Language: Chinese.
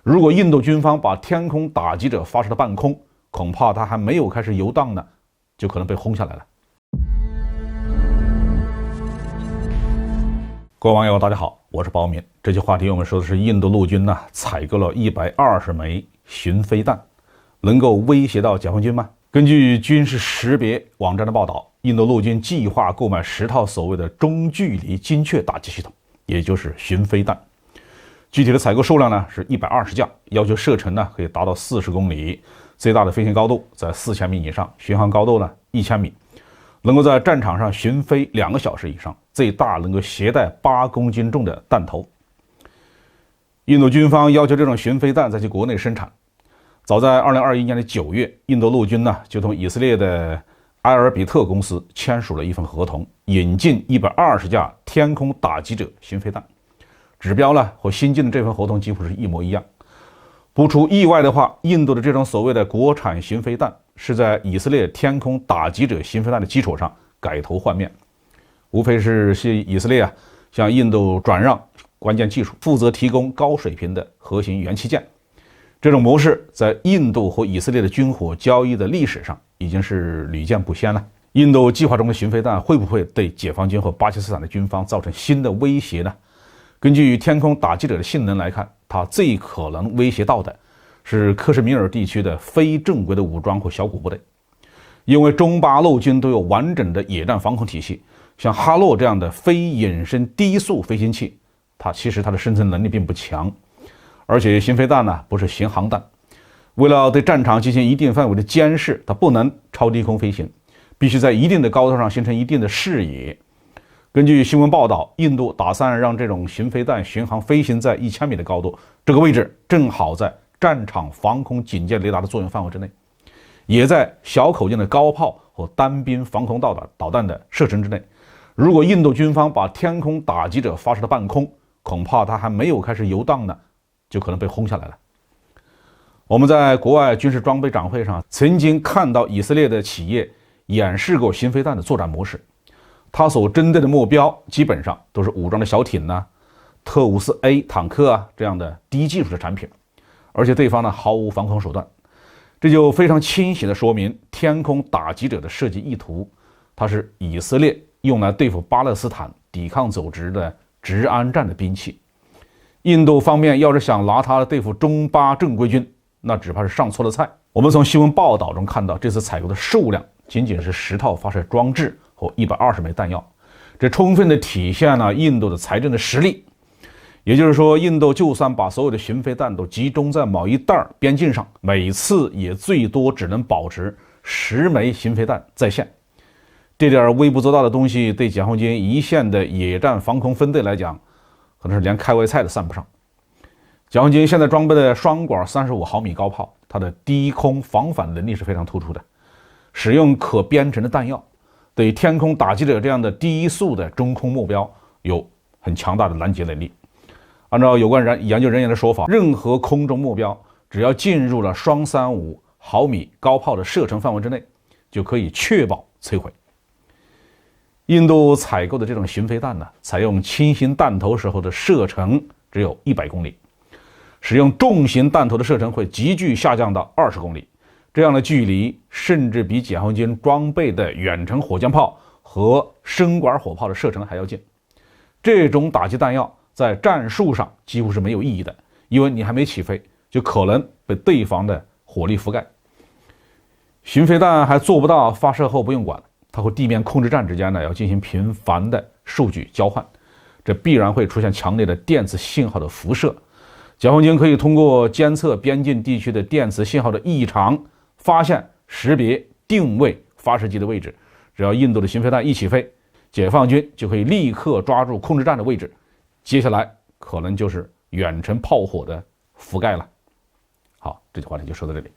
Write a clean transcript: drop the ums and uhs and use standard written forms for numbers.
如果印度军方把天空打击者发射到半空，恐怕它还没有开始游荡呢，就可能被轰下来了。各位网友大家好，我是包明。这期话题我们说的是印度陆军采购了120枚巡飞弹，能够威胁到解放军吗？根据军事识别网站的报道，印度陆军计划购买10套所谓的中距离精确打击系统，也就是巡飞弹。具体的采购数量呢是120架，要求射程可以达到40公里，最大的飞行高度在4000米以上，巡航高度呢1000米，能够在战场上巡飞2个小时以上，最大能够携带8公斤重的弹头。印度军方要求这种巡飞弹在其国内生产。早在2021年的9月，印度陆军就同以色列的埃尔比特公司签署了一份合同，引进120架天空打击者巡飞弹。指标和新进的这份合同几乎是一模一样。不出意外的话，印度的这种所谓的国产巡飞弹是在以色列天空打击者巡飞弹的基础上改头换面，无非是以色列向印度转让关键技术，负责提供高水平的核心元器件。这种模式在印度和以色列的军火交易的历史上已经是屡见不鲜了。印度计划中的巡飞弹会不会对解放军和巴基斯坦的军方造成新的威胁呢？根据天空打击者的性能来看，它最可能威胁到的是克什米尔地区的非正规的武装和小股部队。因为中巴陆军都有完整的野战防空体系，像哈洛这样的非隐身低速飞行器，它的生存能力并不强。而且巡飞弹不是巡航弹，为了对战场进行一定范围的监视，它不能超低空飞行，必须在一定的高度上形成一定的视野。根据新闻报道，印度打算让这种巡飞弹巡航飞行在1000米的高度，这个位置正好在战场防空警戒雷达的作用范围之内，也在小口径的高炮和单兵防空导弹的射程之内。如果印度军方把天空打击者发射到半空，恐怕它还没有开始游荡呢，就可能被轰下来了。我们在国外军事装备展会上曾经看到以色列的企业演示过巡飞弹的作战模式，它所针对的目标基本上都是武装的小艇特伍斯 A 坦克这样的低技术的产品，而且对方毫无防空手段。这就非常清晰地说明天空打击者的设计意图，它是以色列用来对付巴勒斯坦抵抗组织的治安战的兵器。印度方面要是想拿它对付中巴正规军，那只怕是上错了菜。我们从新闻报道中看到，这次采购的数量仅仅是10套发射装置和120枚弹药，这充分地体现了印度的财政的实力。也就是说，印度就算把所有的巡飞弹都集中在某一袋边境上，每次也最多只能保持10枚巡飞弹在线。这点微不足道的东西，对解放军一线的野战防空分队来讲，可能是连开胃菜都算不上。解放军现在装备的双管35毫米高炮，它的低空防反能力是非常突出的，使用可编程的弹药，对天空打击者这样的低速的中空目标有很强大的拦截能力。按照有关研究人员的说法，任何空中目标只要进入了双35毫米高炮的射程范围之内，就可以确保摧毁。印度采购的这种巡飞弹采用轻型弹头时候的射程只有100公里，使用重型弹头的射程会急剧下降到20公里，这样的距离甚至比解放军装备的远程火箭炮和深管火炮的射程还要近。这种打击弹药在战术上几乎是没有意义的，因为你还没起飞，就可能被对方的火力覆盖。巡飞弹还做不到发射后不用管，它和地面控制站之间要进行频繁的数据交换，这必然会出现强烈的电磁信号的辐射。解放军可以通过监测边境地区的电磁信号的异常，发现、识别、定位发射机的位置。只要印度的巡飞弹一起飞，解放军就可以立刻抓住控制站的位置，接下来可能就是远程炮火的覆盖了。好，这句话题就说到这里。